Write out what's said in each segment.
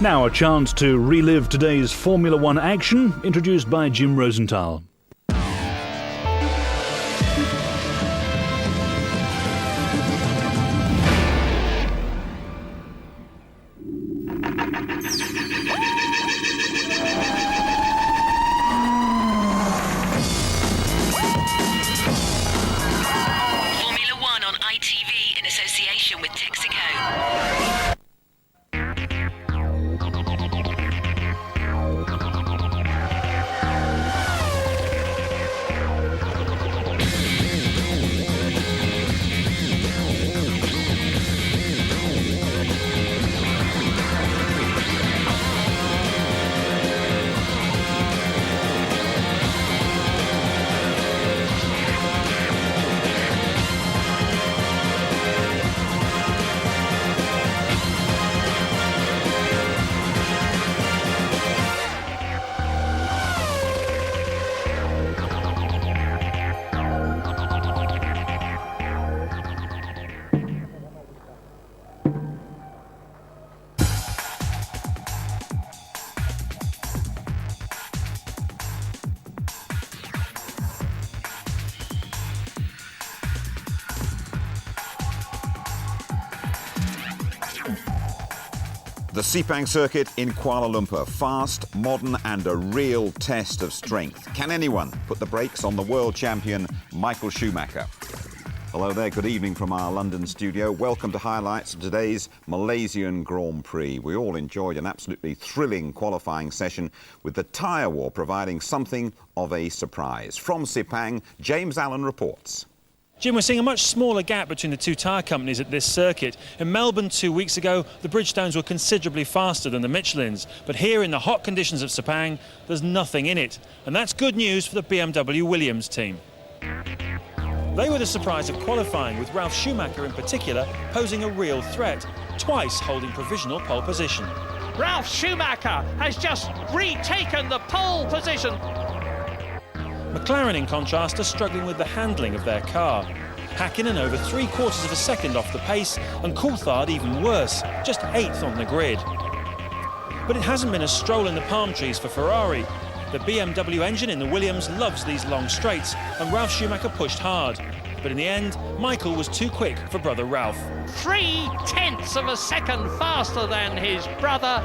Now a chance to relive today's Formula One action, introduced by Jim Rosenthal. Formula One on ITV in association with Texaco. The Sepang circuit in Kuala Lumpur, fast, modern and a real test of strength. Can anyone put the brakes on the world champion Michael Schumacher? Hello there, good evening from our London studio. Welcome to highlights of today's Malaysian Grand Prix. We all enjoyed an absolutely thrilling qualifying session with the tyre war providing something of a surprise. From Sepang, James Allen reports. Jim, we're seeing a much smaller gap between the two tyre companies at this circuit. In Melbourne 2 weeks ago, the Bridgestones were considerably faster than the Michelins. But here in the hot conditions of Sepang, there's nothing in it. And that's good news for the BMW Williams team. They were the surprise of qualifying, with Ralf Schumacher in particular posing a real threat, twice holding provisional pole position. Ralf Schumacher has just retaken the pole position. McLaren, in contrast, are struggling with the handling of their car. Hakkinen over 3/4 of a second off the pace, and Coulthard even worse, just 8th on the grid. But it hasn't been a stroll in the palm trees for Ferrari. The BMW engine in the Williams loves these long straights, and Ralf Schumacher pushed hard. But in the end, Michael was too quick for brother Ralf. 3/10 of a second faster than his brother.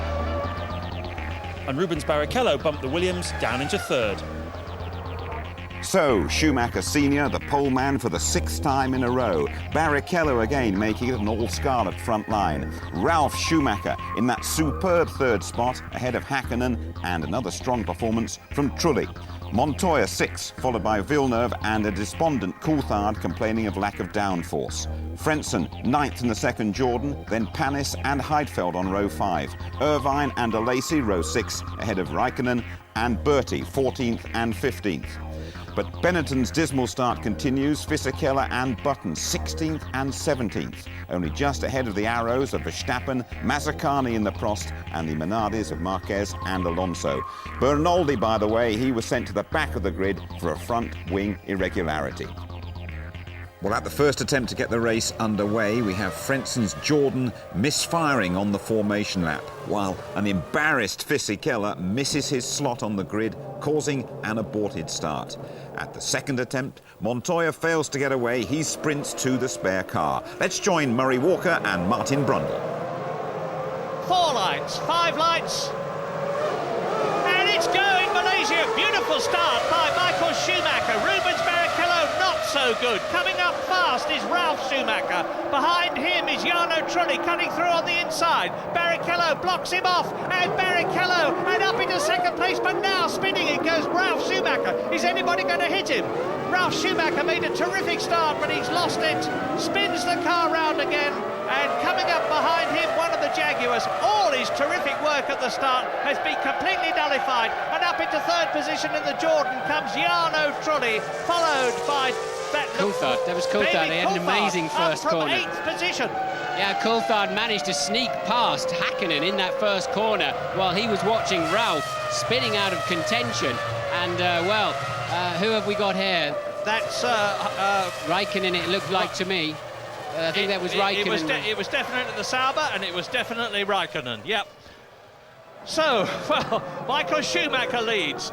And Rubens Barrichello bumped the Williams down into third. So, Schumacher Sr., the pole man for the 6th time in a row. Barrichello again making it an all-scarlet front line. Ralf Schumacher in that superb third spot ahead of Hakkinen, and another strong performance from Trulli. Montoya 6th, followed by Villeneuve and a despondent Coulthard complaining of lack of downforce. Frentzen 9th in the second Jordan, then Panis and Heidfeld on row 5. Irvine and Alesi row 6 ahead of Raikkonen, and Bertie 14th and 15th. But Benetton's dismal start continues. Fisichella and Button 16th and 17th, only just ahead of the arrows of Verstappen, Mazzacani in the Prost, and the Minardis of Marquez and Alonso. Bernaldi, by the way, he was sent to the back of the grid for a front wing irregularity. Well, at the first attempt to get the race underway, we have Frentzen's Jordan misfiring on the formation lap, while an embarrassed Fisichella misses his slot on the grid, causing an aborted start. At the second attempt, Montoya fails to get away. He sprints to the spare car. Let's join Murray Walker and Martin Brundle. 4 lights, 5 lights. And it's going, Malaysia. Beautiful start by Michael Schumacher. Rubens Barrichello not so good. Coming up fast is Ralf Schumacher. Behind him is Jarno Trulli cutting through on the inside. Barrichello blocks him off, and Barrichello and up into second place, but now spinning it goes Ralf Schumacher. Is anybody going to hit him? Ralf Schumacher made a terrific start, but he's lost it. Spins the car round again, and coming up behind him, one of the Jaguars. All his terrific work at the start has been completely nullified, and up into third position in the Jordan comes Jarno Trulli, followed by Coulthard. That was Coulthard. He had an amazing first corner. 8th position. Yeah, Coulthard managed to sneak past Hakkinen in that first corner while he was watching Ralf spinning out of contention. And, who have we got here? That's Raikkonen, it looked like to me. I think that was Raikkonen. It was definitely the Sauber, and it was definitely Raikkonen, yep. So, well, Michael Schumacher leads.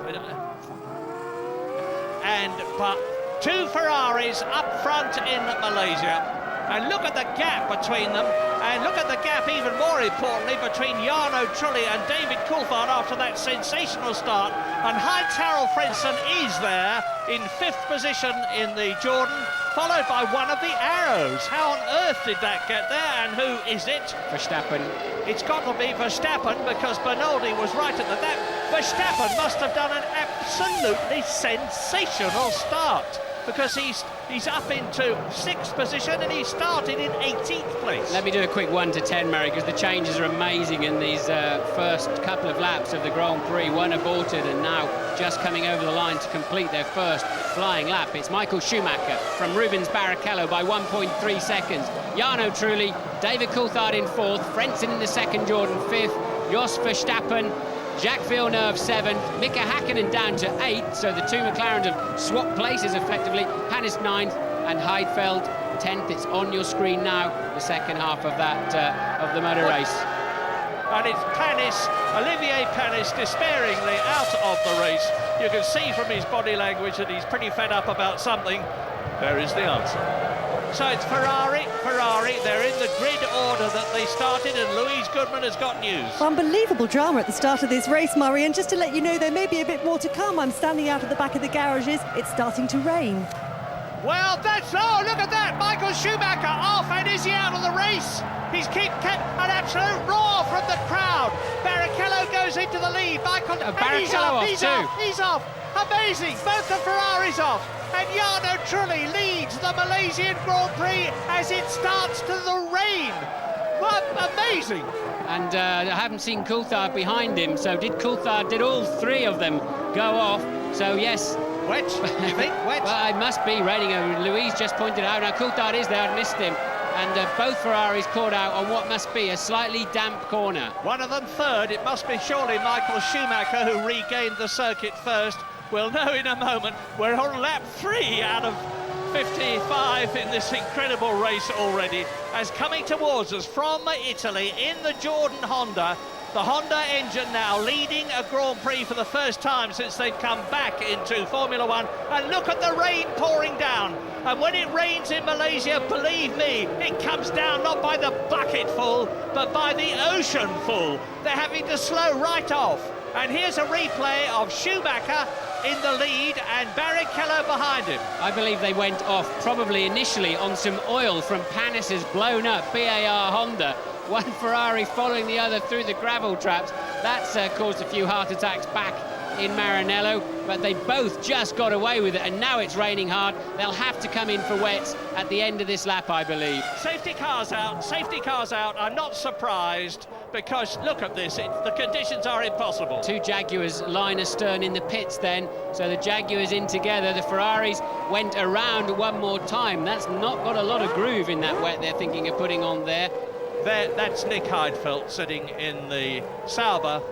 But two Ferraris up front in Malaysia. And look at the gap between them, and look at the gap even more importantly between Jarno Trulli and David Coulthard after that sensational start. And Heinz-Harald Frentzen is there in 5th position in the Jordan, followed by one of the Arrows. How on earth did that get there, and who is it? Verstappen. It's got to be Verstappen, because Bernaldi was right at that. Verstappen must have done an absolutely sensational start, because he's up into 6th position and he started in 18th place. Let me do a quick 1 to 10, Mary, because the changes are amazing in these first couple of laps of the Grand Prix. One aborted and now just coming over the line to complete their first flying lap. It's Michael Schumacher from Rubens Barrichello by 1.3 seconds. Jarno Trulli, David Coulthard in 4th, Frentzen in the 2nd, Jordan 5th, Jos Verstappen, Jacques Villeneuve 7th, Mika Hakkinen down to 8th, so the two McLarens have swapped places effectively. Panis 9th and Heidfeld 10th. It's on your screen now, the second half of that of the motor race. And it's Panis, Olivier Panis, despairingly out of the race. You can see from his body language that he's pretty fed up about something. There is the answer. So it's Ferrari, they're in the grid order that they started, and Louise Goodman has got news. Unbelievable drama at the start of this race, Murray, and just to let you know, there may be a bit more to come. I'm standing out at the back of the garages. It's starting to rain. Well, oh, look at that! Michael Schumacher off, and is he out of the race? He's kept an absolute roar from the crowd. Barrichello goes into the lead. He's off. Amazing, both the Ferraris off. And Jarno Trulli leads the Malaysian Grand Prix as it starts to the rain. What amazing! And I haven't seen Coulthard behind him, so did all three of them go off? So yes. Wet, you think? Wet? Well, it must be raining. Louise just pointed out. Now Coulthard is there, I missed him. And both Ferraris caught out on what must be a slightly damp corner. One of them third. It must be surely Michael Schumacher who regained the circuit first. We'll know in a moment. We're on lap 3 out of 55 in this incredible race already. As coming towards us from Italy in the Jordan Honda, the Honda engine now leading a Grand Prix for the first time since they've come back into Formula One. And look at the rain pouring down. And when it rains in Malaysia, believe me, it comes down not by the bucketful, but by the ocean full. They're having to slow right off. And here's a replay of Schumacher in the lead and Barrichello behind him. I believe they went off probably initially on some oil from Panis's blown up BAR Honda. One Ferrari following the other through the gravel traps. That's caused a few heart attacks back in Maranello, but they both just got away with it, and now it's raining hard. They'll have to come in for wets at the end of this lap, I believe. Safety cars out. I'm not surprised, because look at this, the conditions are impossible. Two Jaguars line astern in the pits then, so the Jaguars in together. The Ferraris went around one more time. That's not got a lot of groove in that wet they're thinking of putting on there. That's Nick Heidfeld sitting in the Sauber,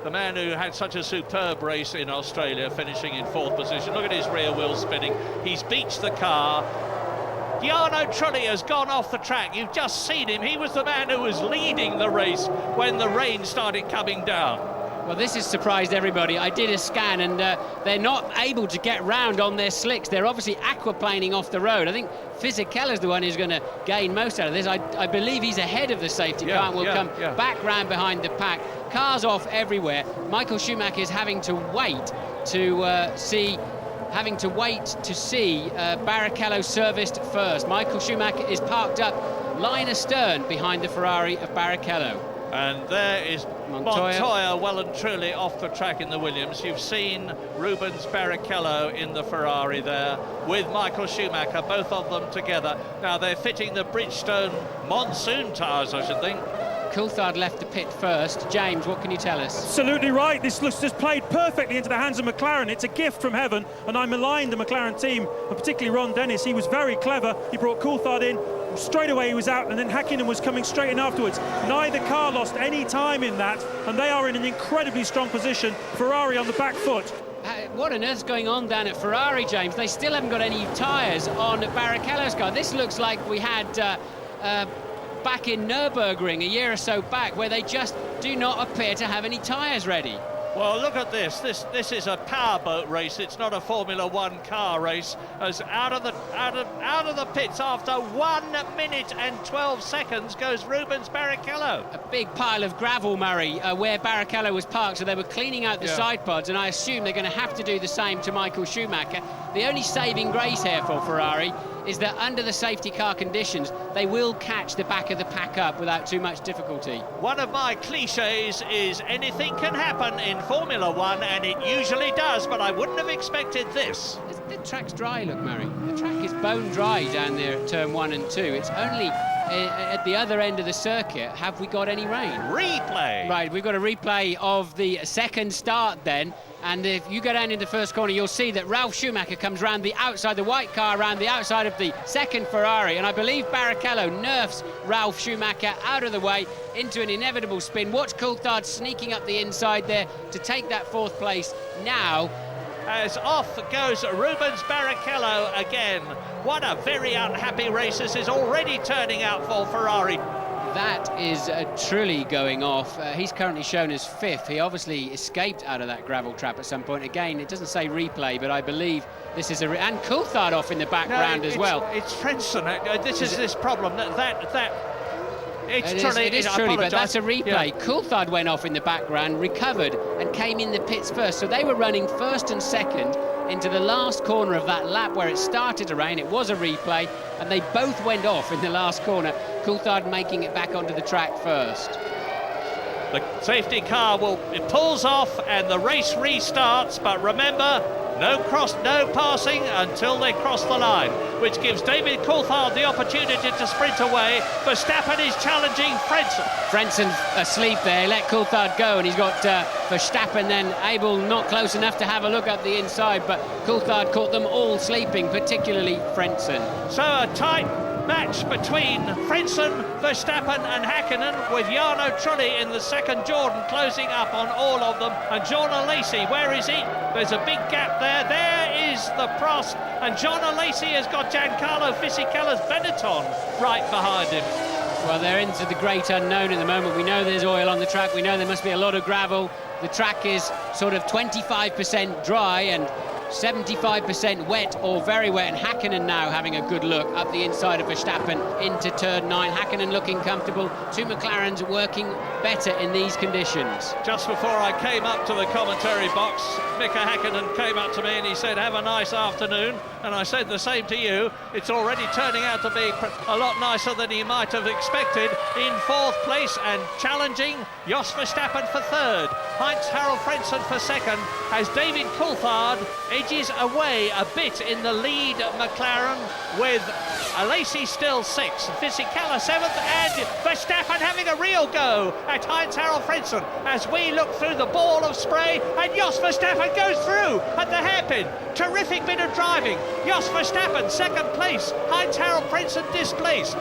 the man who had such a superb race in Australia, finishing in 4th position. Look at his rear wheel spinning. He's beached the car. Jarno Trulli has gone off the track. You've just seen him. He was the man who was leading the race when the rain started coming down. Well, this has surprised everybody. I did a scan, and they're not able to get round on their slicks. They're obviously aquaplaning off the road. I think Fisichella's the one who's going to gain most out of this. I believe he's ahead of the safety car and will come back round behind the pack. Cars off everywhere. Michael Schumacher is having to wait to see Barrichello serviced first. Michael Schumacher is parked up line astern behind the Ferrari of Barrichello. And there is Montoya well and truly off the track in the Williams. You've seen Rubens Barrichello in the Ferrari there with Michael Schumacher, both of them together. Now they're fitting the Bridgestone monsoon tyres, I should think. Coulthard left the pit first. James, what can you tell us? Absolutely right. This looks just played perfectly into the hands of McLaren. It's a gift from heaven, and I maligned the McLaren team, and particularly Ron Dennis. He was very clever. He brought Coulthard in. Straight away he was out, and then Hakkinen was coming straight in afterwards. Neither car lost any time in that, and they are in an incredibly strong position. Ferrari on the back foot. What on earth's going on down at Ferrari, James? They still haven't got any tyres on Barrichello's car. This looks like we had back in Nürburgring a year or so back, where they just do not appear to have any tyres ready. Well, look at this. This is a powerboat race. It's not a Formula One car race. As out of the pits after 1 minute and 12 seconds goes Rubens Barrichello. A big pile of gravel, Murray, where Barrichello was parked, so they were cleaning out the side pods, and I assume they're going to have to do the same to Michael Schumacher. The only saving grace here for Ferrari is that under the safety car conditions, they will catch the back of the pack up without too much difficulty. One of my cliches is anything can happen in Formula One, and it usually does, but I wouldn't have expected this. The track's dry, look, Murray. The track is bone dry down there at turn 1 and 2. It's only at the other end of the circuit have we got any rain. Replay! Right, we've got a replay of the second start then, and if you go down in the first corner, you'll see that Ralf Schumacher comes round the outside, the white car around the outside of the second Ferrari, and I believe Barrichello nerfs Ralf Schumacher out of the way into an inevitable spin. Watch Coulthard sneaking up the inside there to take that 4th place now. As off goes Rubens Barrichello again. What a very unhappy race this is already turning out for Ferrari. That is truly going off. He's currently shown as 5th. He obviously escaped out of that gravel trap at some point. Again, it doesn't say replay, but I believe this is and Coulthard off in the background as well. It's Frentzen. This is this problem It is truly, but that's a replay. Yeah. Coulthard went off in the background, recovered, and came in the pits first. So they were running first and second into the last corner of that lap where it started to rain. It was a replay, and they both went off in the last corner. Coulthard making it back onto the track first. The safety car it pulls off and the race restarts, but remember, no passing until they cross the line, which gives David Coulthard the opportunity to sprint away. Verstappen is challenging Frentzen. Frentzen asleep there, let Coulthard go, and he's got Verstappen then able, not close enough to have a look up the inside, but Coulthard caught them all sleeping, particularly Frentzen. So a tight match between Frentzen, Verstappen and Hakkinen, with Jarno Trulli in the second Jordan closing up on all of them. And John Lacey, where is he? There's a big gap there. There is the Prost, and John Lacey has got Giancarlo Fisichella's Benetton right behind him. Well, they're into the great unknown at the moment. We know there's oil on the track. We know there must be a lot of gravel. The track is sort of 25% dry and 75% wet or very wet, and Hakkinen now having a good look up the inside of Verstappen into turn 9. Hakkinen looking comfortable. 2 McLarens working better in these conditions. Just before I came up to the commentary box, Mika Hakkinen came up to me and he said, "Have a nice afternoon," and I said the same to you. It's already turning out to be a lot nicer than he might have expected. In 4th place and challenging Jos Verstappen for 3rd. Heinz-Harald Frentzen for 2nd, as David Coulthard edges away a bit in the lead McLaren, with Lacey still 6th, Fisichella 7th, and Verstappen having a real go at Heinz-Harald Frentzen as we look through the ball of spray, and Jos Verstappen goes through at the hairpin. Terrific bit of driving. Jos Verstappen 2nd place, Heinz-Harald Frentzen displaced.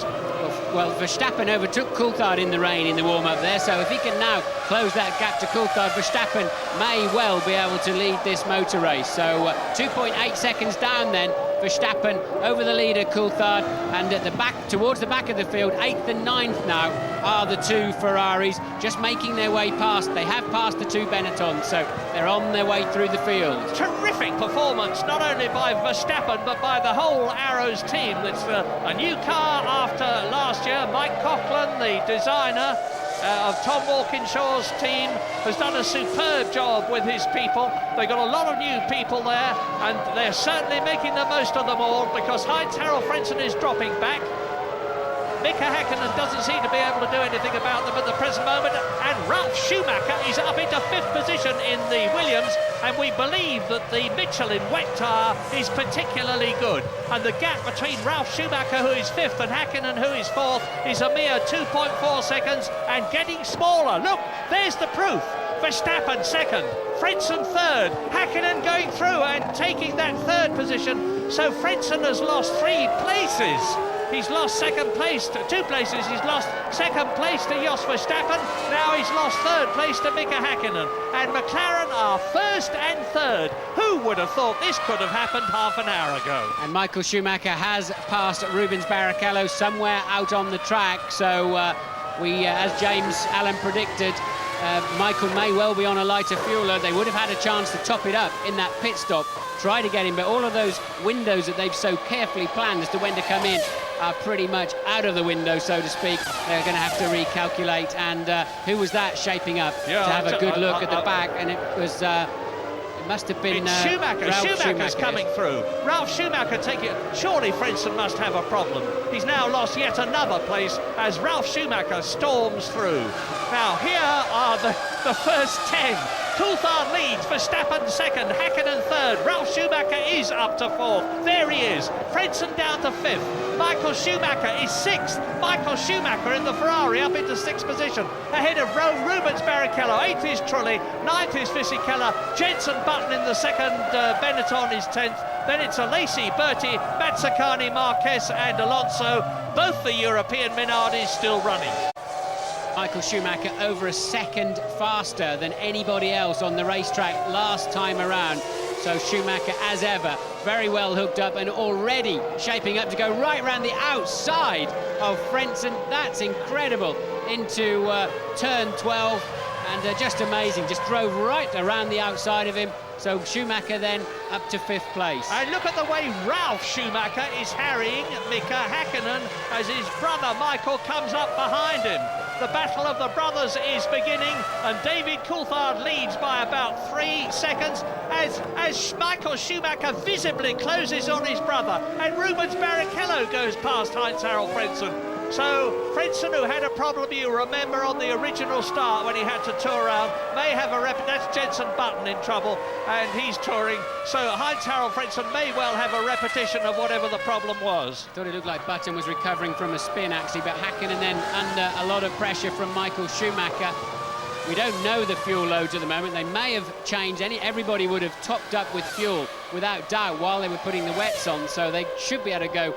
Well, Verstappen overtook Coulthard in the rain in the warm-up there, so if he can now close that gap to Coulthard, Verstappen may well be able to lead this motor race. So 2.8 seconds down then, Verstappen over the leader Coulthard, and at the back, towards the back of the field, 8th and 9th now are the 2 Ferraris, just making their way past. They have passed the 2 Benettons, so they're on their way through the field. Terrific performance, not only by Verstappen, but by the whole Arrows team. It's a new car after last year. Mike Coughlin, the designer of Tom Walkinshaw's team, has done a superb job with his people. They've got a lot of new people there, and they're certainly making the most of them all, because Heinz-Harald Frentzen is dropping back. Mika Hakkinen doesn't seem to be able to do anything about them at the present moment, and Ralf Schumacher is up into 5th position in the Williams, and we believe that the Michelin wet tyre is particularly good, and the gap between Ralf Schumacher, who is 5th, and Hakkinen, who is 4th, is a mere 2.4 seconds and getting smaller. Look, there's the proof. Verstappen 2nd, Frentzen 3rd, Hakkinen going through and taking that 3rd position, so Frentzen has lost 3 places. He's lost second place to 2 places. He's lost second place to Jos Verstappen. Now he's lost third place to Mika Häkkinen. And McLaren are first and third. Who would have thought this could have happened half an hour ago? And Michael Schumacher has passed Rubens Barrichello somewhere out on the track. So as James Allen predicted, Michael may well be on a lighter fuel. They would have had a chance to top it up in that pit stop, try to get him, but all of those windows that they've so carefully planned as to when to come in are pretty much out of the window, so to speak. They're going to have to recalculate. And who was that shaping up to have a good look at the back? And it was... it must have been Schumacher. Ralf Schumacher's coming through. Ralf Schumacher taking it. Surely Frentzen must have a problem. He's now lost yet another place as Ralf Schumacher storms through. Now here are the first 10. Coulthard leads, Verstappen second, Häkkinen third, Ralf Schumacher is up to fourth. There he is. Frentzen down to fifth. Michael Schumacher is sixth. Michael Schumacher in the Ferrari up into sixth position. Ahead of Rubens Barrichello. Eighth is Trulli. Ninth is Fisichella. Jenson Button in the second. Benetton is 10th. Then it's Alesi, Berti, Mazzacani, Marquez and Alonso. Both the European Minardi still running. Michael Schumacher over a second faster than anybody else on the racetrack last time around. So Schumacher, as ever, very well hooked up and already shaping up to go right around the outside of Frentzen. That's incredible. Into turn 12, and just amazing. Just drove right around the outside of him. So Schumacher then up to fifth place. And look at the way Ralf Schumacher is harrying Mika Häkkinen as his brother Michael comes up behind him. The battle of the brothers is beginning, and David Coulthard leads by about 3 seconds as Michael Schumacher visibly closes on his brother, and Rubens Barrichello goes past Heinz-Harald Frentzen. So Frentzen, who had a problem, you remember, on the original start when he had to tour around, may have that's Jenson Button in trouble, and he's touring. So Heinz-Harald Frentzen may well have a repetition of whatever the problem was. Thought it looked like Button was recovering from a spin, actually, but Häkkinen then under a lot of pressure from Michael Schumacher. We don't know the fuel loads at the moment. They may have changed. Everybody would have topped up with fuel, without doubt, while they were putting the wets on, so they should be able to go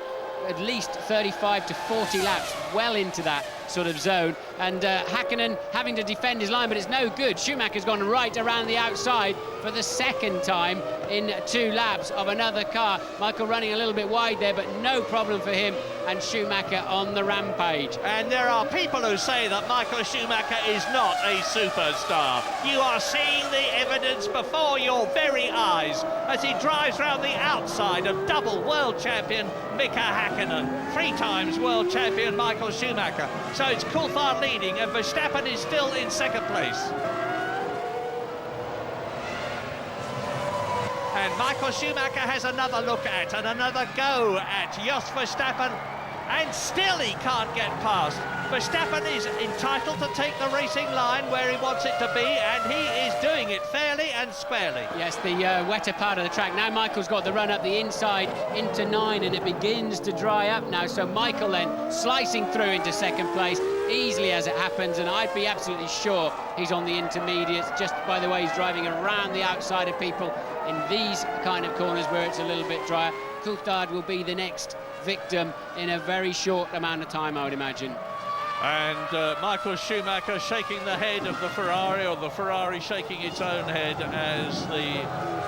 at least 35 to 40 laps, well into that sort of zone. And Häkkinen having to defend his line, but it's no good. Schumacher's gone right around the outside for the second time in 2 laps of another car. Michael running a little bit wide there, but no problem for him, and Schumacher on the rampage. And there are people who say that Michael Schumacher is not a superstar. You are seeing the evidence before your very eyes as he drives round the outside of double world champion Mika Häkkinen, 3 times world champion Michael Schumacher. So it's Coulthard leading, and Verstappen is still in second place. And Michael Schumacher has another look at and another go at Jos Verstappen, and still he can't get past. Verstappen is entitled to take the racing line where he wants it to be, and he is doing it fairly and squarely. Yes, the wetter part of the track. Now Michael's got the run up the inside into 9, and it begins to dry up now. So Michael then slicing through into second place, easily as it happens, and I'd be absolutely sure he's on the intermediates just by the way he's driving around the outside of people in these kind of corners where it's a little bit drier. Coulthard will be the next victim in a very short amount of time, I would imagine. And Michael Schumacher shaking the head of the Ferrari, or the Ferrari shaking its own head, as the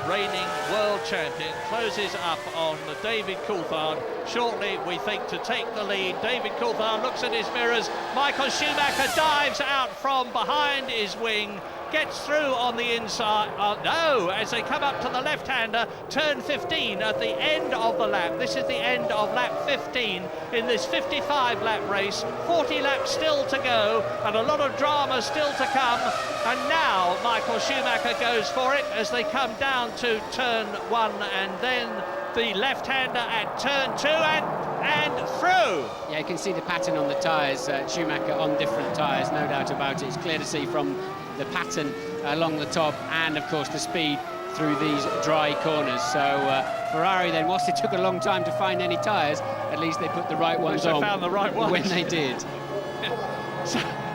reigning world champion closes up on David Coulthard. Shortly, we think, to take the lead. David Coulthard looks at his mirrors. Michael Schumacher dives out from behind his wing, gets through on the inside. No, as they come up to the left-hander, turn 15 at the end of the lap. This is the end of lap 15 in this 55-lap race. 40 laps still to go, and a lot of drama still to come. And now Michael Schumacher goes for it as they come down to turn 1, and then the left-hander at turn 2 and through. Yeah, you can see the pattern on the tyres. Schumacher on different tyres, no doubt about it. It's clear to see from the pattern along the top, and of course the speed through these dry corners. So Ferrari then, whilst it took a long time to find any tyres, at least they put the right ones on. They found the right ones when they did.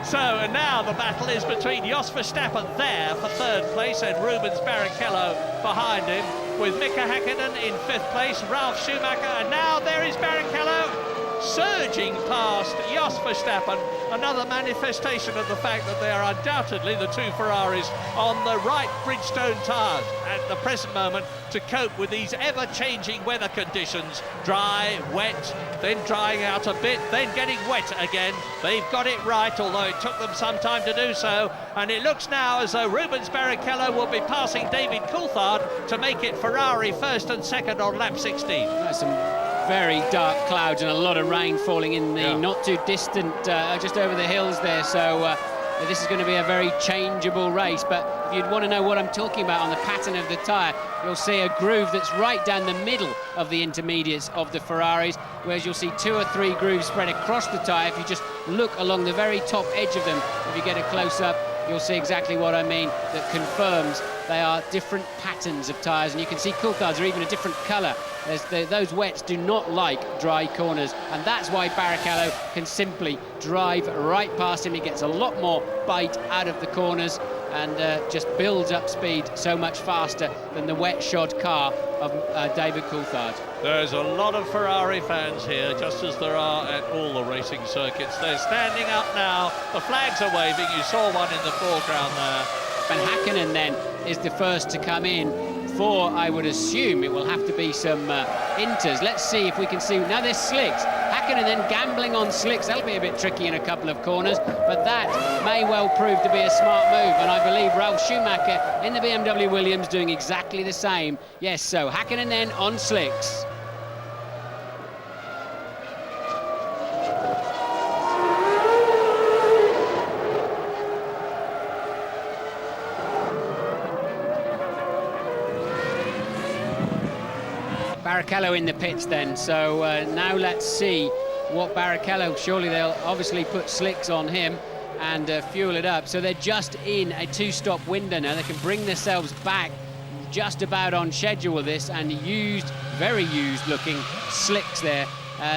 So and now the battle is between Jos Verstappen there for third place and Rubens Barrichello behind him, with Mika Häkkinen in fifth place, Ralf Schumacher, and now there is Barrichello. surging past Jos Verstappen, another manifestation of the fact that they are undoubtedly the two Ferraris on the right Bridgestone tyres at the present moment to cope with these ever-changing weather conditions. Dry, wet, then drying out a bit, then getting wet again. They've got it right, although it took them some time to do so, and it looks now as though Rubens Barrichello will be passing David Coulthard to make it Ferrari first and second on lap 16. That's some very dark clouds and a lot of rain falling in the not too distant, just over the hills there, so this is going to be a very changeable race. But if you'd want to know what I'm talking about on the pattern of the tyre, you'll see a groove that's right down the middle of the intermediates of the Ferraris, whereas you'll see 2 or 3 grooves spread across the tyre. If you just look along the very top edge of them, if you get a close-up, you'll see exactly what I mean. That confirms they are different patterns of tyres, and you can see Coulthard's are even a different colour. Those wets do not like dry corners, and that's why Barrichello can simply drive right past him. He gets a lot more bite out of the corners and just builds up speed so much faster than the wet-shod car of David Coulthard. There's a lot of Ferrari fans here, just as there are at all the racing circuits. They're standing up now, the flags are waving, you saw one in the foreground there. Van Hakkinen then is the first to come in for, I would assume, it will have to be some inters. Let's see if we can see. Now there's slicks. Hakkinen then gambling on slicks. That'll be a bit tricky in a couple of corners, but that may well prove to be a smart move, and I believe Ralf Schumacher in the BMW Williams doing exactly the same. Yes, so Hakkinen then on slicks. Barrichello in the pits then, so now let's see what Barrichello, surely they'll obviously put slicks on him and fuel it up, so they're just in a 2-stop window now. They can bring themselves back just about on schedule with this, and used, very used looking slicks there.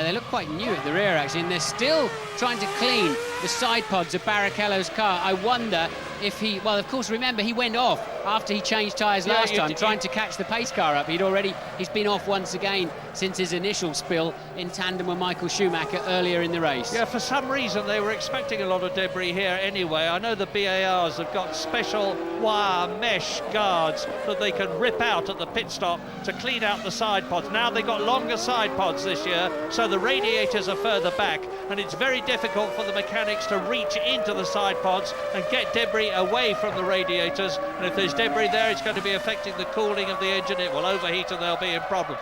They look quite new at the rear actually, and they're still trying to clean the side pods of Barrichello's car. I wonder if he, well, of course, remember he went off after he changed tyres last time, trying to catch the pace car up. He's been off once again since his initial spill in tandem with Michael Schumacher earlier in the race. Yeah, for some reason they were expecting a lot of debris here anyway. I know the BARs have got special wire mesh guards that they can rip out at the pit stop to clean out the side pods. Now they've got longer side pods this year, so the radiators are further back, and it's very difficult for the mechanics to reach into the side pods and get debris away from the radiators, and if there's debris there, it's going to be affecting the cooling of the engine. It will overheat and they'll be in problems.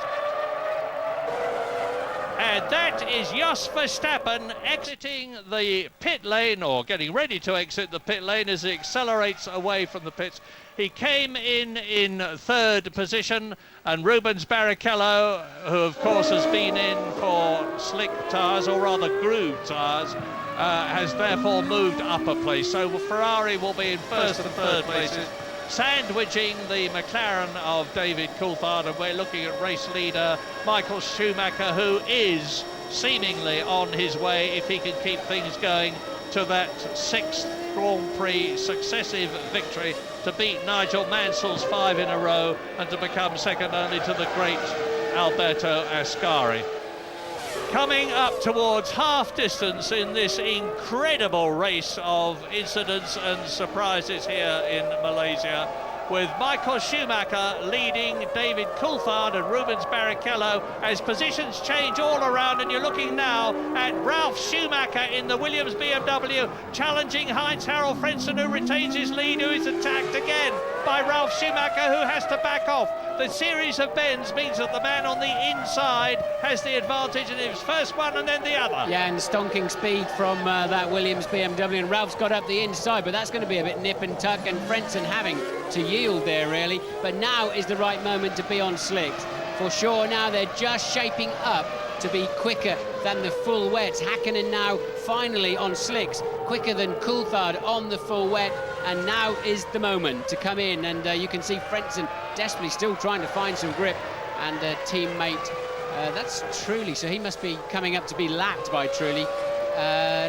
And that is Jos Verstappen exiting the pit lane, or getting ready to exit the pit lane as he accelerates away from the pits. He came in third position, and Rubens Barrichello, who of course has been in for slick tyres, or rather grooved tyres, has therefore moved up a place. So Ferrari will be in first and third places, sandwiching the McLaren of David Coulthard, and we're looking at race leader Michael Schumacher, who is seemingly on his way, if he can keep things going, to that 6th Grand Prix successive victory, to beat Nigel Mansell's 5 in a row and to become second only to the great Alberto Ascari. Coming up towards half distance in this incredible race of incidents and surprises here in Malaysia, with Michael Schumacher leading David Coulthard and Rubens Barrichello as positions change all around, and you're looking now at Ralf Schumacher in the Williams BMW challenging Heinz-Harald Frentzen, who retains his lead, who is attacked again by Ralf Schumacher, who has to back off. The series of bends means that the man on the inside has the advantage, and it's first one and then the other. Yeah, and stonking speed from that Williams BMW, and Ralph's got up the inside, but that's going to be a bit nip and tuck, and Frentzen having to yield there really. But now is the right moment to be on slicks for sure. Now they're just shaping up to be quicker than the full wets. Hakkinen now finally on slicks, quicker than Coulthard on the full wet, and now is the moment to come in. And you can see Frentzen desperately still trying to find some grip, and teammate, that's Trulli, so he must be coming up to be lapped by Trulli.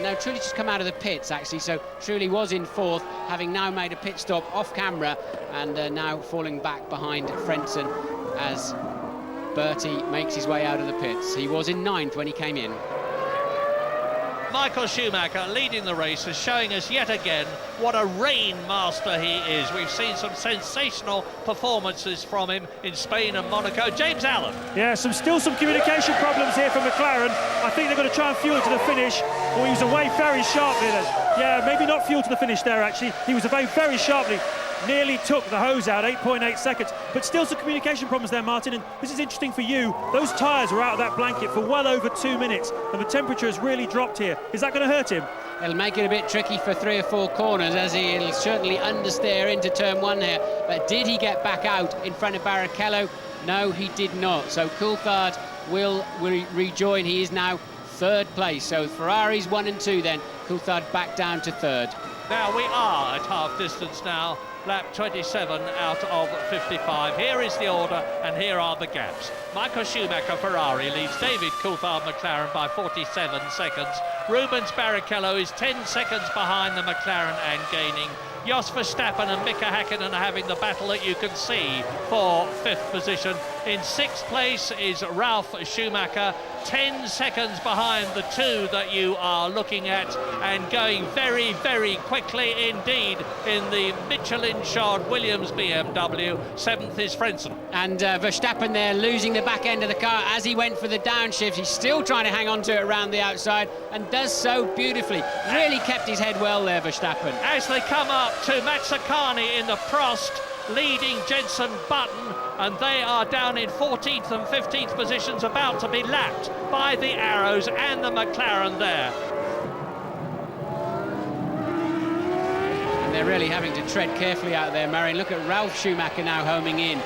No, Trulli just come out of the pits actually, so Trulli was in 4th, having now made a pit stop off camera, and now falling back behind Frentzen as Bertie makes his way out of the pits. He was in 9th when he came in. Michael Schumacher leading the race is showing us yet again what a rain master he is. We've seen some sensational performances from him in Spain and Monaco. James Allen. Yeah, still some communication problems here for McLaren. I think they're going to try and fuel to the finish. Well, he was away very sharply then. Yeah, maybe not fuel to the finish there, actually. He was away very sharply. Nearly took the hose out, 8.8 seconds. But still some communication problems there, Martin. And this is interesting for you. Those tyres were out of that blanket for well over 2 minutes. And the temperature has really dropped here. Is that going to hurt him? It'll make it a bit tricky for 3 or 4 corners, as he'll certainly understeer into turn 1 here. But did he get back out in front of Barrichello? No, he did not. So Coulthard will rejoin. He is now 3rd place. So Ferraris 1 and 2 then. Coulthard back down to 3rd. Now we are at half distance now. Lap 27 out of 55. Here is the order and here are the gaps. Michael Schumacher, Ferrari, leads David Coulthard, McLaren by 47 seconds. Rubens Barrichello is 10 seconds behind the McLaren and gaining. Jos Verstappen and Mika Häkkinen are having the battle that you can see for 5th position. In 6th place is Ralf Schumacher, 10 seconds behind the 2 that you are looking at, and going very, very quickly indeed in the Michelin-shod Williams BMW. 7th is Frentzen. And Verstappen there losing the back end of the car as he went for the downshift. He's still trying to hang on to it around the outside and does so beautifully. Really kept his head well there, Verstappen. As they come up to Mazzacane in the Prost, leading Jenson Button, and they are down in 14th and 15th positions, about to be lapped by the Arrows and the McLaren there. And they're really having to tread carefully out there, Marion. Look at Ralf Schumacher now homing in.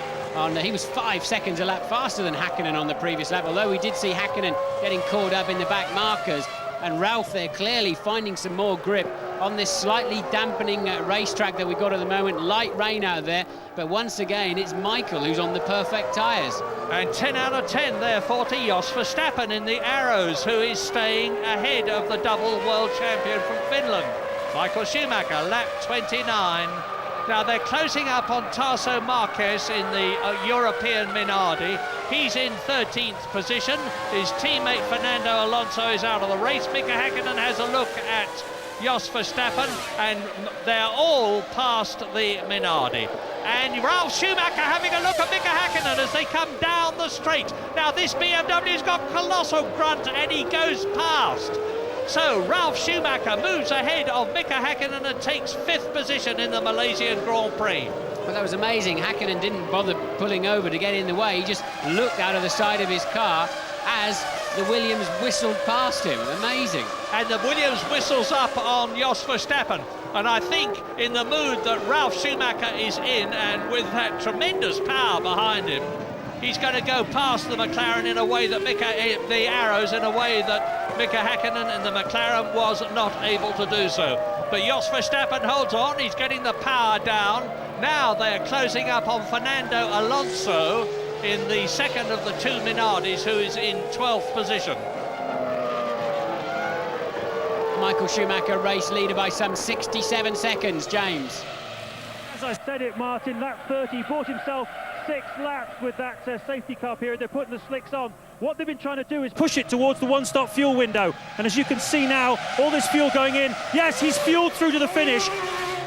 He was 5 seconds a lap faster than Häkkinen on the previous lap, although we did see Häkkinen getting caught up in the back markers. And Ralf there clearly finding some more grip on this slightly dampening racetrack that we've got at the moment. Light rain out there, but once again it's Michael who's on the perfect tyres. And 10 out of 10 therefore to Jos Verstappen in the Arrows, who is staying ahead of the double world champion from Finland. Michael Schumacher, lap 29. Now they're closing up on Tasso Marquez in the European Minardi. He's in 13th position. His teammate Fernando Alonso is out of the race. Mika Häkkinen has a look at Jos Verstappen, and they're all past the Minardi. And Ralf Schumacher having a look at Mika Häkkinen as they come down the straight. Now this BMW's got colossal grunt and he goes past. So Ralf Schumacher moves ahead of Mika Häkkinen and takes 5th position in the Malaysian Grand Prix. Well, that was amazing. Häkkinen didn't bother pulling over to get in the way. He just looked out of the side of his car as the Williams whistled past him. Amazing. And the Williams whistles up on Jos Verstappen. And I think in the mood that Ralf Schumacher is in, and with that tremendous power behind him, he's going to go past the McLaren in a way that the Arrows in a way that Mika Häkkinen and the McLaren was not able to do so. But Jos Verstappen holds on, he's getting the power down. Now they're closing up on Fernando Alonso in the 2nd of the 2 Minardis, who is in 12th position. Michael Schumacher race leader by some 67 seconds, James. As I said it, Martin, lap 30, he bought himself 6 laps with that safety car period. They're putting the slicks on. What they've been trying to do is push it towards the one-stop fuel window. And as you can see now, all this fuel going in. Yes, he's fueled through to the finish.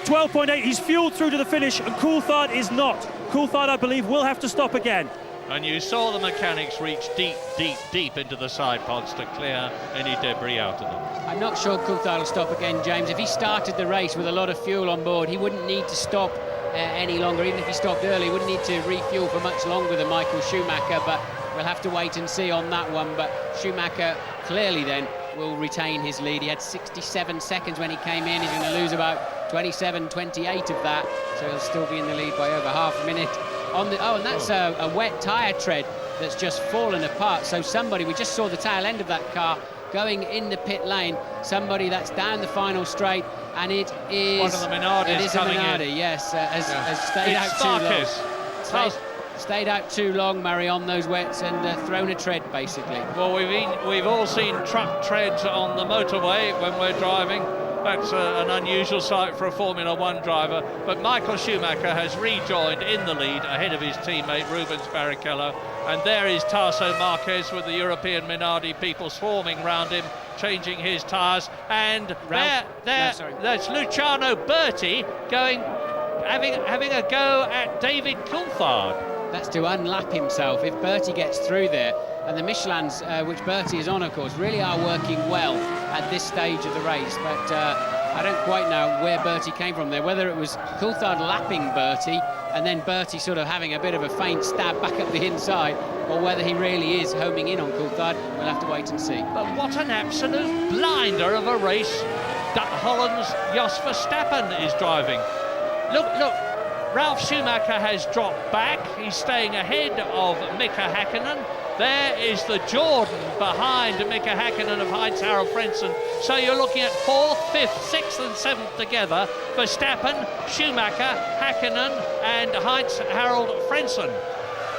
12.8, he's fueled through to the finish, and Coulthard is not. Coulthard, I believe, will have to stop again. And you saw the mechanics reach deep, deep, deep into the side pods to clear any debris out of them. I'm not sure Coulthard will stop again, James. If he started the race with a lot of fuel on board, he wouldn't need to stop any longer. Even if he stopped early, he wouldn't need to refuel for much longer than Michael Schumacher, but we'll have to wait and see on that one. But Schumacher clearly then will retain his lead. He had 67 seconds when he came in. He's going to lose about 27, 28 of that, so he'll still be in the lead by over half a minute. And that's a wet tyre tread that's just fallen apart. So somebody, we just saw the tail end of that car going in the pit lane. Somebody that's down the final straight, and it is one of the Minardis. It is coming a Minardi, in. Yes, has stayed it's out too long. Stayed out too long, Murray, on those wets and thrown a tread, basically. Well, we've all seen truck treads on the motorway when we're driving. That's an unusual sight for a Formula One driver. But Michael Schumacher has rejoined in the lead ahead of his teammate Rubens Barrichello. And there is Tasso Marquez with the European Minardi people swarming round him. changing his tyres, and Ralph- that's Luciano Berti having a go at David Coulthard. That's to unlap himself if Bertie gets through there. And the Michelins, which Bertie is on, of course, really are working well at this stage of the race. But I don't quite know where Bertie came from there, whether it was Coulthard lapping Bertie and then Bertie sort of having a bit of a faint stab back up the inside, or whether he really is homing in on Coulthard. We'll have to wait and see. But what an absolute blinder of a race that Holland's Jos Verstappen is driving. Look, Ralf Schumacher has dropped back. He's staying ahead of Mika Häkkinen. There is the Jordan behind Mika Häkkinen of Heinz-Harald Frentzen. So you're looking at 4th, 5th, 6th and 7th together. Verstappen, Schumacher, Häkkinen and Heinz-Harald Frentzen.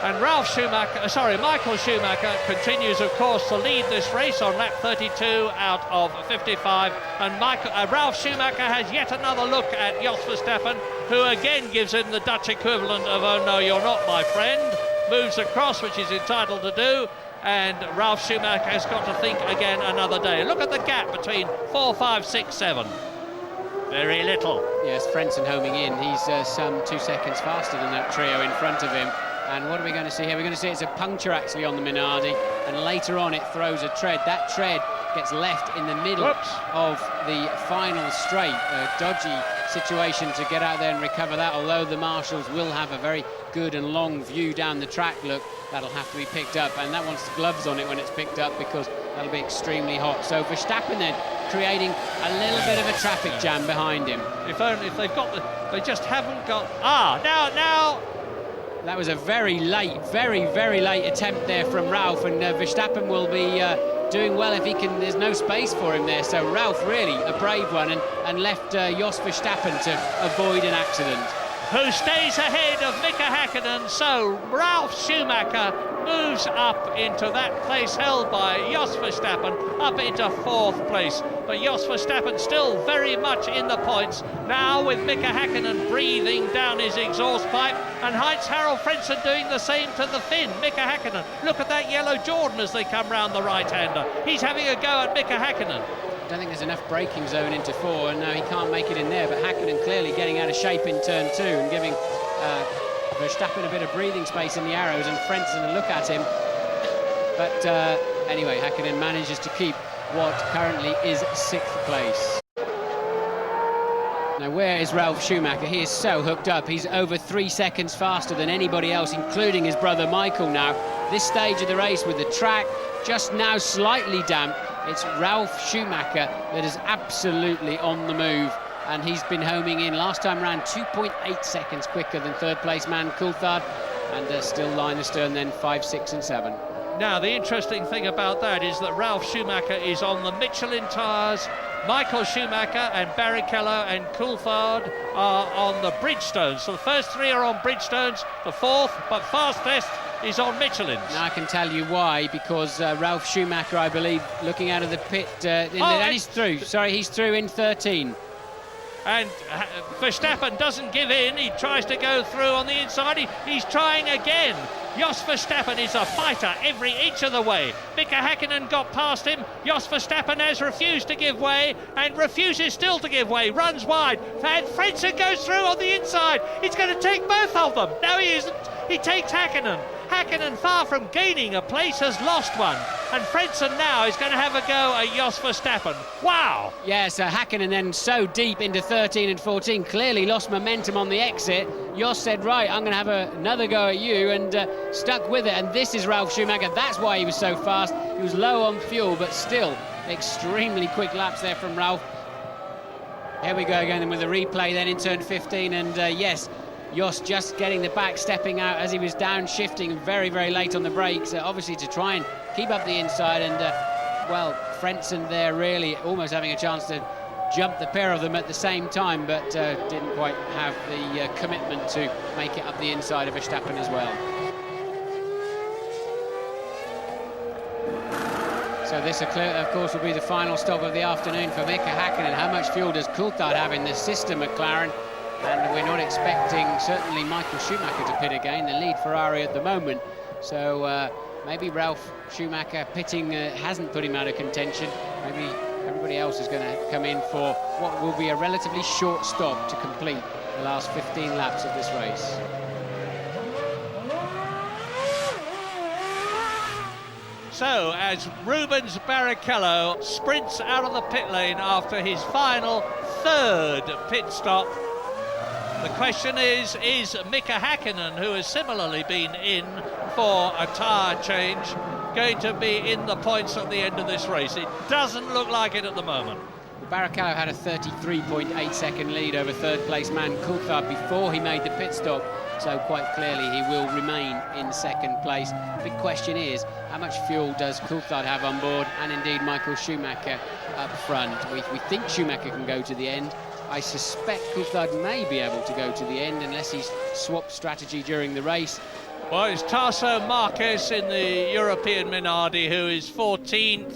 And Michael Schumacher continues, of course, to lead this race on lap 32 out of 55. And Ralf Schumacher has yet another look at Jos Verstappen, who again gives him the Dutch equivalent of, "Oh no, you're not my friend." Moves across, which he's entitled to do, and Ralf Schumacher has got to think again another day. Look at the gap between 4, 5, 6, 7. Very little. Yes, Frentzen homing in. He's some 2 seconds faster than that trio in front of him. And what are we going to see here? We're going to see it's a puncture actually on the Minardi, and later on it throws a tread. That tread gets left in the middle of the final straight. A dodgy situation to get out there and recover that, although the marshals will have a very good and long view down the track. Look, that'll have to be picked up, and that wants the gloves on it when it's picked up, because that'll be extremely hot. So Verstappen then creating a little bit of a traffic jam behind him. If they've got they just haven't got. Now. That was a very late attempt there from Ralf, and Verstappen will be doing well if he can. There's no space for him there, so Ralf really a brave one and left Jos Verstappen to avoid an accident. Who stays ahead of Mika Häkkinen, so Ralf Schumacher moves up into that place held by Jos Verstappen, up into 4th place. But Jos Verstappen still very much in the points, now with Mika Häkkinen breathing down his exhaust pipe, and Heinz-Harald Frentzen doing the same to the Finn, Mika Häkkinen. Look at that yellow Jordan as they come round the right-hander. He's having a go at Mika Häkkinen. I don't think there's enough braking zone into 4, and no, he can't make it in there, but Häkkinen clearly getting out of shape in turn 2 and giving Verstappen a bit of breathing space in the arrows, and Frentzen a look at him. But anyway, Häkkinen manages to keep what currently is 6th place. Now, where is Ralf Schumacher? He is so hooked up. He's over 3 seconds faster than anybody else, including his brother Michael now. This stage of the race with the track just now slightly damp, it's Ralf Schumacher that is absolutely on the move, and he's been homing in. Last time round, 2.8 seconds quicker than 3rd place man Coulthard, and still line astern then 5, 6 and 7. Now, the interesting thing about that is that Ralf Schumacher is on the Michelin tyres. Michael Schumacher and Barrichello and Coulthard are on the Bridgestones. So the first 3 are on Bridgestones, the 4th, but fastest, is on Michelin's. Now I can tell you why, because Ralf Schumacher, I believe, looking out of the pit, and he's through. Sorry, he's through in 13. And Verstappen doesn't give in. He tries to go through on the inside. He's trying again. Jos Verstappen is a fighter every inch of the way. Mika Häkkinen got past him. Jos Verstappen has refused to give way and refuses still to give way. Runs wide. And Frentzen goes through on the inside. He's going to take both of them. No, he isn't. He takes Häkkinen. Häkkinen, far from gaining a place, has lost one. And Frentzen now is going to have a go at Jos Verstappen. Wow! Yes, Häkkinen then so deep into 13 and 14, clearly lost momentum on the exit. Jos said, right, I'm going to have another go at you, and stuck with it. And this is Ralf Schumacher. That's why he was so fast. He was low on fuel, but still extremely quick laps there from Ralf. Here we go again with the replay then in turn 15, and yes, Jos just getting the back, stepping out as he was downshifting very, very late on the brakes, obviously to try and keep up the inside, and well, Frentzen there really almost having a chance to jump the pair of them at the same time, but didn't quite have the commitment to make it up the inside of Verstappen as well. So this, of course, will be the final stop of the afternoon for Mika Häkkinen. How much fuel does Coulthard have in this system, McLaren? And we're not expecting, certainly, Michael Schumacher to pit again, the lead Ferrari at the moment. So maybe Ralf Schumacher pitting hasn't put him out of contention. maybe everybody else is going to come in for what will be a relatively short stop to complete the last 15 laps of this race. So, as Rubens Barrichello sprints out of the pit lane after his final third pit stop, the question is Mika Hakkinen, who has similarly been in for a tyre change, going to be in the points at the end of this race? It doesn't look like it at the moment. Barrichello had a 33.8 second lead over third place man Coulthard before he made the pit stop, so quite clearly he will remain in second place. The big question is, how much fuel does Coulthard have on board, and indeed Michael Schumacher up front? We think Schumacher can go to the end. I suspect Coulthard may be able to go to the end unless he's swapped strategy during the race. Well, it's Tarso Marquez in the European Minardi, who is 14th.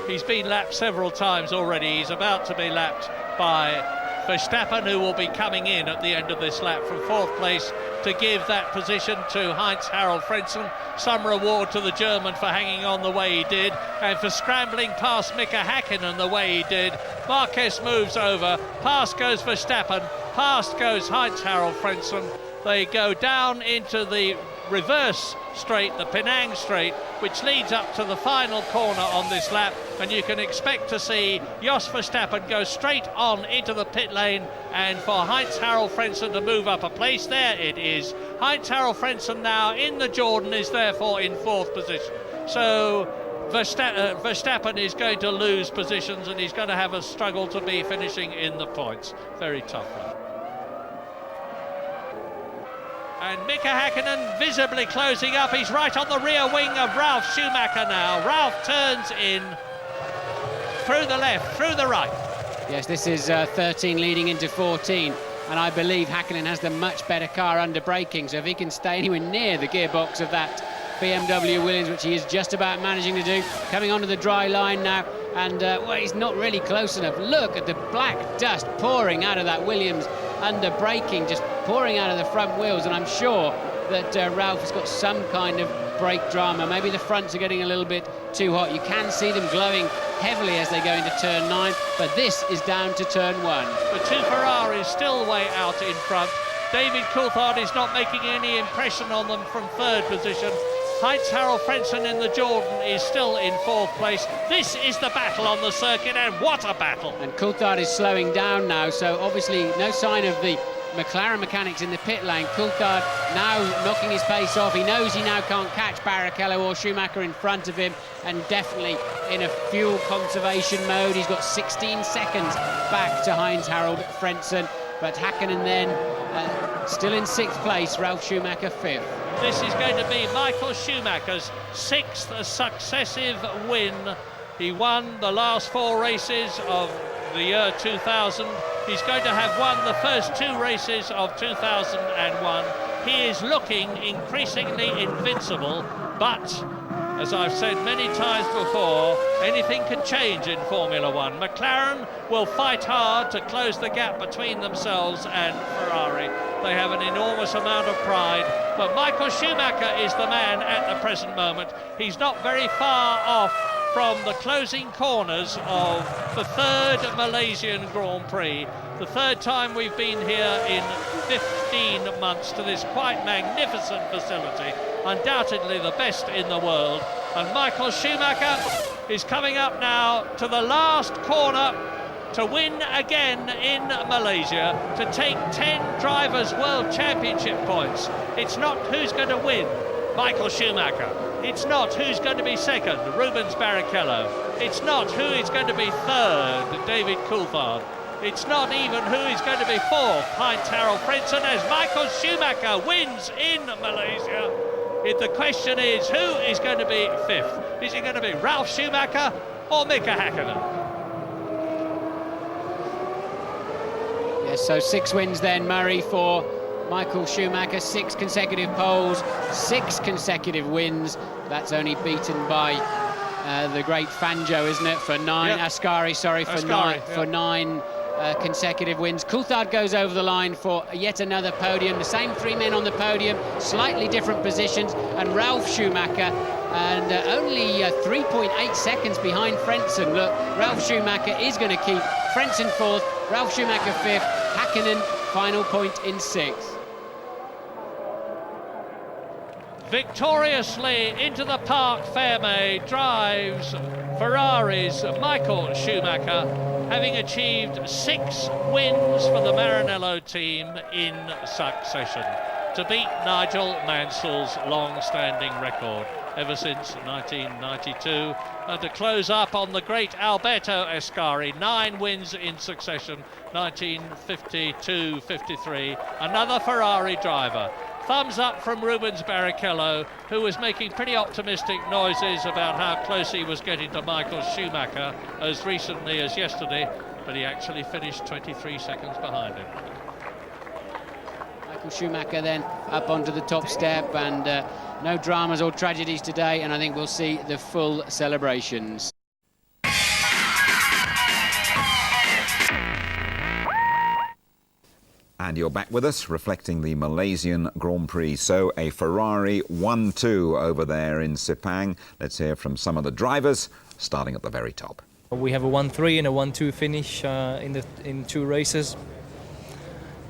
He's been lapped several times already. He's about to be lapped by Verstappen, who will be coming in at the end of this lap from fourth place to give that position to Heinz-Harald Frentzen. Some reward to the German for hanging on the way he did, and for scrambling past Mika Hakkinen the way he did. Marquez moves over, past goes Verstappen, past goes Heinz-Harald Frentzen. They go down into the reverse straight, the Penang straight, which leads up to the final corner on this lap, and you can expect to see Jos Verstappen go straight on into the pit lane, and for Heinz-Harald Frentzen to move up a place. There it is. Heinz-Harald Frentzen now in the Jordan is therefore in fourth position. So Verstappen is going to lose positions, and he's going to have a struggle to be finishing in the points. Very tough lap. And Mika Hakkinen visibly closing up. He's right on the rear wing of Ralf Schumacher now. Ralf turns in through the left, through the right. Yes, this is 13 leading into 14, and I believe Hakkinen has the much better car under braking, so if he can stay anywhere near the gearbox of that BMW Williams, which he is just about managing to do, coming onto the dry line now, and well, he's not really close enough. Look at the black dust pouring out of that Williams under braking, just pouring out of the front wheels, and I'm sure that Ralf has got some kind of brake drama. Maybe the fronts are getting a little bit too hot. You can see them glowing heavily as they go into turn 9, but this is down to turn 1. The two Ferraris still way out in front. David Coulthard is not making any impression on them from third position. Heinz-Harald Frentzen in the Jordan is still in fourth place. This is the battle on the circuit, and what a battle! And Coulthard is slowing down now, so obviously no sign of the McLaren mechanics in the pit lane. Coulthard now knocking his pace off. He knows he now can't catch Barrichello or Schumacher in front of him, and definitely in a fuel conservation mode. He's got 16 seconds back to Heinz-Harald Frentzen, but Hakkinen then still in sixth place, Ralf Schumacher fifth. This is going to be Michael Schumacher's sixth successive win. He won the last 4 races of the year 2000. He's going to have won the first 2 races of 2001. He is looking increasingly invincible, but as I've said many times before, anything can change in Formula One. McLaren will fight hard to close the gap between themselves and Ferrari. They have an enormous amount of pride, but Michael Schumacher is the man at the present moment. He's not very far off from the closing corners of the third Malaysian Grand Prix, the third time we've been here in 15 months to this quite magnificent facility, undoubtedly the best in the world. And Michael Schumacher is coming up now to the last corner to win again in Malaysia, to take 10 Drivers' World Championship points. It's not who's going to win, Michael Schumacher. It's not who's going to be second, Rubens Barrichello. It's not who is going to be third, David Coulthard. It's not even who is going to be fourth, Heinz-Harald Frentzen, as Michael Schumacher wins in Malaysia. The question is, who is going to be fifth? Is it going to be Ralf Schumacher or Mika Hakkinen? Yes, so 6 wins then, Murray, for Michael Schumacher, 6 consecutive poles, 6 consecutive wins. That's only beaten by the great Fangio, isn't it? For 9, yep. Ascari, sorry, for Ascari, 9, yep. for 9 consecutive wins. Coulthard goes over the line for yet another podium. The same 3 men on the podium, slightly different positions, and Ralf Schumacher and only 3.8 seconds behind Frentzen. Look, Ralf Schumacher is going to keep Frentzen fourth, Ralf Schumacher fifth, Häkkinen final point in sixth. Victoriously into the park Fairmay drives Ferrari's Michael Schumacher, having achieved 6 wins for the Maranello team in succession, to beat Nigel Mansell's long-standing record ever since 1992, and to close up on the great Alberto Ascari, 9 wins in succession, 1952-53, another Ferrari driver. Thumbs up from Rubens Barrichello, who was making pretty optimistic noises about how close he was getting to Michael Schumacher as recently as yesterday, but he actually finished 23 seconds behind him. Michael Schumacher then up onto the top step, and no dramas or tragedies today, and I think we'll see the full celebrations. And you're back with us, reflecting the Malaysian Grand Prix. So a Ferrari 1-2 over there in Sepang. Let's hear from some of the drivers, starting at the very top. We have a 1-3 and a 1-2 finish in 2 races.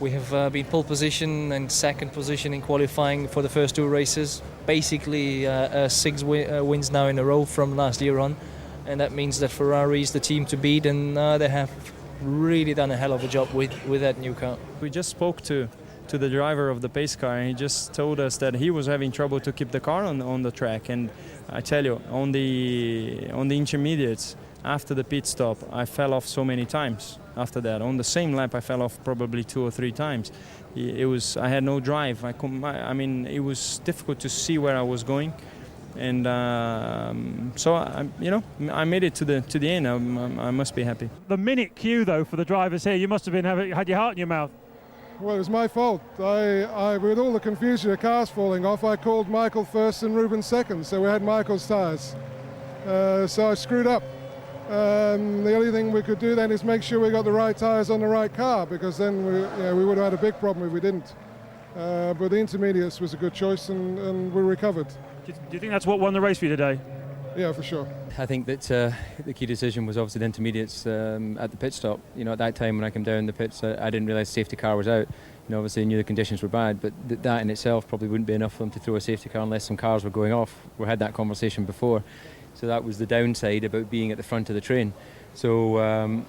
We have been pole position and second position in qualifying for the first 2 races. Basically 6 wins now in a row from last year on. And that means that Ferrari is the team to beat, and they have really done a hell of a job with that new car. We just spoke to the driver of the pace car, and he just told us that he was having trouble to keep the car on the track. And I tell you, on the intermediates, after the pit stop, I fell off so many times. After that, on the same lap, I fell off probably 2 or 3 times. I had no drive. I mean, it was difficult to see where I was going. And so I made it to the end. I must be happy. The minute queue though for the drivers here, you must have had your heart in your mouth. Well, it was my fault. I with all the confusion of cars falling off, I called Michael first and Rubens second, so we had Michael's tyres. So I screwed up. The only thing we could do then is make sure we got the right tyres on the right car, because then we would have had a big problem if we didn't. But the intermediates was a good choice, and we recovered. Do you think that's what won the race for you today? Yeah, for sure. I think that the key decision was obviously the intermediates at the pit stop. You know, at that time when I came down the pits, I didn't realise the safety car was out. You know, obviously I knew the conditions were bad, but that in itself probably wouldn't be enough for them to throw a safety car unless some cars were going off. We had that conversation before. So that was the downside about being at the front of the train. So,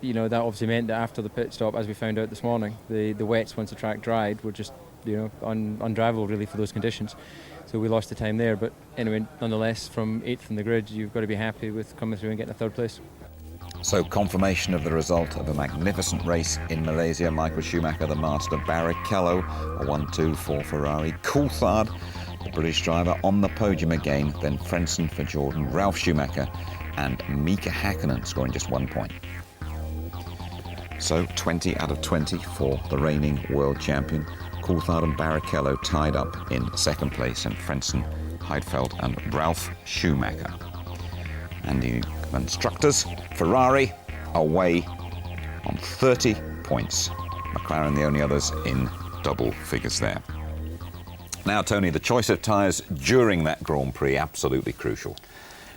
you know, that obviously meant that after the pit stop, as we found out this morning, the wets, once the track dried, were just, you know, undrivable really for those conditions. So we lost the time there. But anyway, nonetheless, from 8th in the grid, you've got to be happy with coming through and getting a 3rd place. So confirmation of the result of a magnificent race in Malaysia. Michael Schumacher, the master. Barrichello, a 1-2 for Ferrari. Coulthard, the British driver, on the podium again. Then Frentzen for Jordan, Ralf Schumacher and Mika Häkkinen scoring just 1 point. So 20 out of 20 for the reigning world champion. Coulthard and Barrichello tied up in 2nd place, and Frentzen, Heidfeld and Ralf Schumacher. And the constructors, Ferrari away on 30 points. McLaren the only others in double figures there. Now, Tony, the choice of tyres during that Grand Prix, absolutely crucial.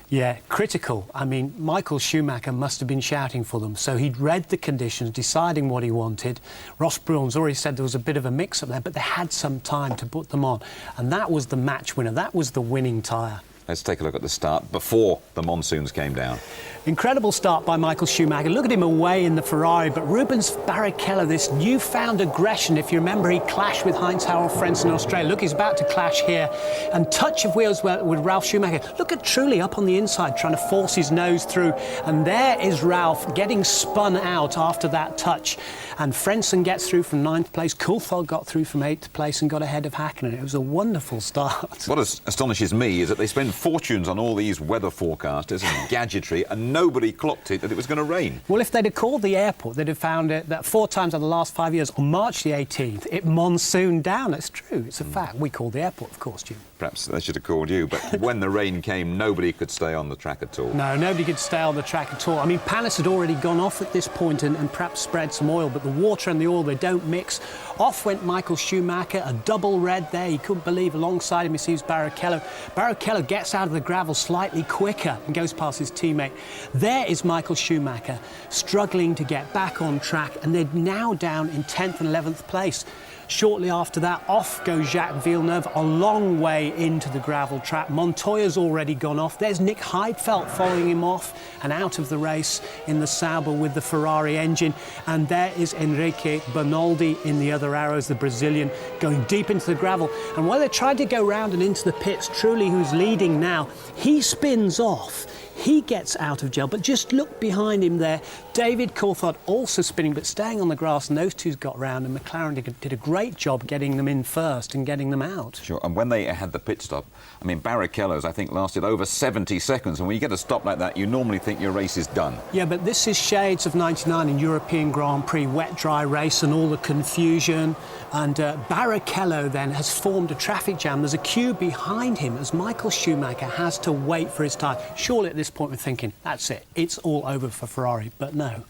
Yeah, critical. I mean, Michael Schumacher must have been shouting for them. So he'd read the conditions, deciding what he wanted. Ross Brawn's already said there was a bit of a mix-up there, but they had some time to put them on. And that was the match winner. That was the winning tyre. Let's take a look at the start before the monsoons came down. Incredible start by Michael Schumacher. Look at him away in the Ferrari, but Rubens Barrichello, this newfound aggression. If you remember, he clashed with Heinz-Harald Frentzen in Australia. Look, he's about to clash here. And touch of wheels with Ralf Schumacher. Look at Trulli up on the inside, trying to force his nose through. And there is Ralf getting spun out after that touch. And Frentzen gets through from 9th place. Coulthard got through from 8th place and got ahead of Häkkinen. It was a wonderful start. What astonishes me is that they spend fortunes on all these weather forecasters and gadgetry, and nobody clocked it that it was going to rain. Well, if they'd have called the airport, they'd have found it that 4 times in the last 5 years, on March the 18th, it monsooned down. It's true. It's a fact. We called the airport, of course, Jim. Perhaps they should have called you. But when the rain came, nobody could stay on the track at all. No, nobody could stay on the track at all. I mean, Panis had already gone off at this point and perhaps spread some oil, but the water and the oil, they don't mix. Off went Michael Schumacher, a double red there. He couldn't believe. Alongside him, he sees Barrichello. Barrichello gets out of the gravel slightly quicker and goes past his teammate. There is Michael Schumacher, struggling to get back on track, and they're now down in 10th and 11th place. Shortly after that, off goes Jacques Villeneuve, a long way into the gravel trap. Montoya's already gone off. There's Nick Heidfeld following him off and out of the race in the Sauber with the Ferrari engine. And there is Enrique Bernaldi in the other arrows, the Brazilian, going deep into the gravel. And while they're trying to go round and into the pits, Trulli, who's leading now, he spins off. He gets out of jail, but just look behind him there. David Coulthard also spinning, but staying on the grass, and those two got round, and McLaren did a great job getting them in first and getting them out. Sure, and when they had the pit stop, I mean, Barrichello's, I think, lasted over 70 seconds, and when you get a stop like that, you normally think your race is done. Yeah, but this is shades of 99 in European Grand Prix, wet-dry race and all the confusion, and Barrichello then has formed a traffic jam. There's a queue behind him as Michael Schumacher has to wait for his tyre. Surely at this point we're thinking, that's it, it's all over for Ferrari, but no.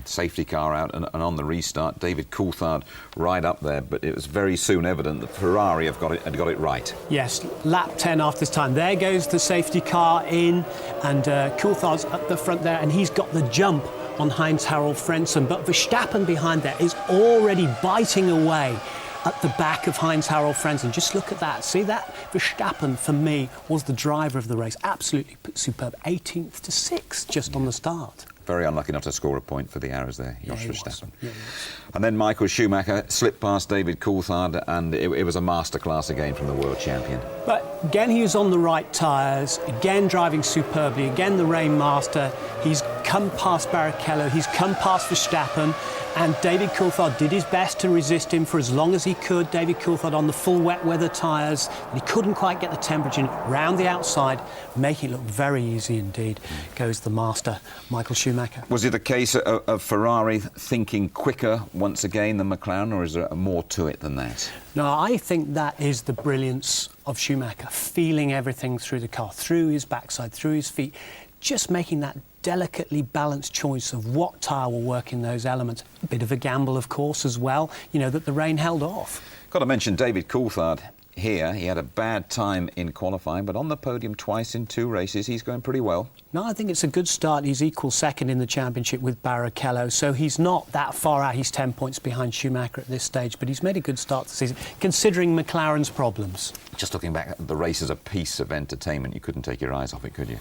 Safety car out, and on the restart, David Coulthard right up there, but it was very soon evident that Ferrari had got it right. Yes, lap 10 after this time. There goes the safety car in, and Coulthard's at the front there, and he's got the jump on Heinz-Harald Frentzen, but Verstappen behind there is already biting away at the back of Heinz-Harald Frentzen. Just look at that. See that? Verstappen, for me, was the driver of the race. Absolutely superb. 18th to 6th just on the start. Very unlucky not to score a point for the arrows there, Jos Verstappen. Yeah, And then Michael Schumacher slipped past David Coulthard, and it was a masterclass again from the world champion. But again, he was on the right tyres, again driving superbly, again the rain master. He's come past Barrichello, he's come past Verstappen, and David Coulthard did his best to resist him for as long as he could. David Coulthard on the full wet weather tyres, but he couldn't quite get the temperature round the outside, making it look very easy indeed. Goes the master, Michael Schumacher. Was it a case of Ferrari thinking quicker once again than McLaren, or is there more to it than that? No, I think that is the brilliance of Schumacher, feeling everything through the car, through his backside, through his feet, just making that delicately balanced choice of what tyre will work in those elements. A bit of a gamble, of course, as well, you know, that the rain held off. Got to mention David Coulthard here. He had a bad time in qualifying, but on the podium twice in 2 races, he's going pretty well. No, I think it's a good start. He's equal second in the championship with Barrichello, so he's not that far out. He's 10 points behind Schumacher at this stage, but he's made a good start to the season, considering McLaren's problems. Just looking back at the race as a piece of entertainment, you couldn't take your eyes off it, could you?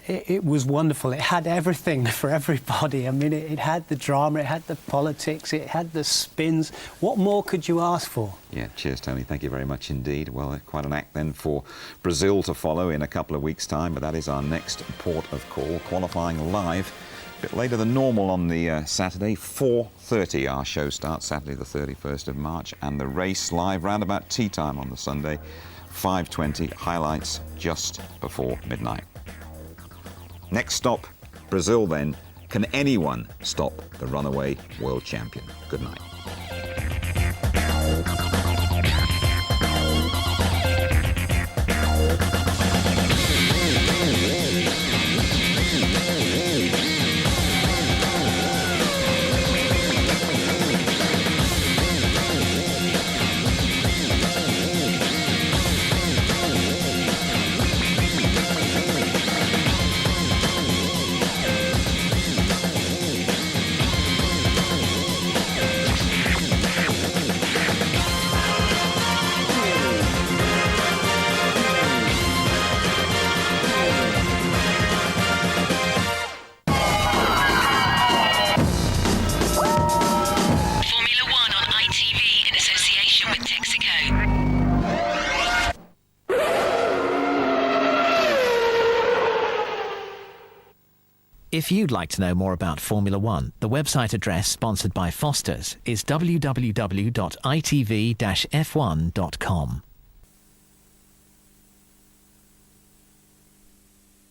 It was wonderful. It had everything for everybody. I mean, it had the drama, it had the politics, it had the spins. What more could you ask for? Yeah, cheers, Tony. Thank you very much indeed. Well, quite an act then for Brazil to follow in a couple of weeks' time, but that is our next port of call, qualifying live. A bit later than normal on the Saturday, 4:30 our show starts, Saturday the 31st of March, and the race live round about tea time on the Sunday, 5:20, highlights just before midnight. Next stop, Brazil then. Can anyone stop the runaway world champion? Good night. If you'd like to know more about Formula One, the website address sponsored by Foster's is www.itv-f1.com.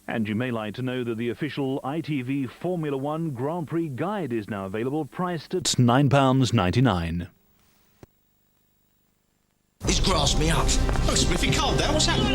And you may like to know that the official ITV Formula One Grand Prix guide is now available, priced at £9.99. Is grass me up. Oh, Spliffy, calm down. What's happening?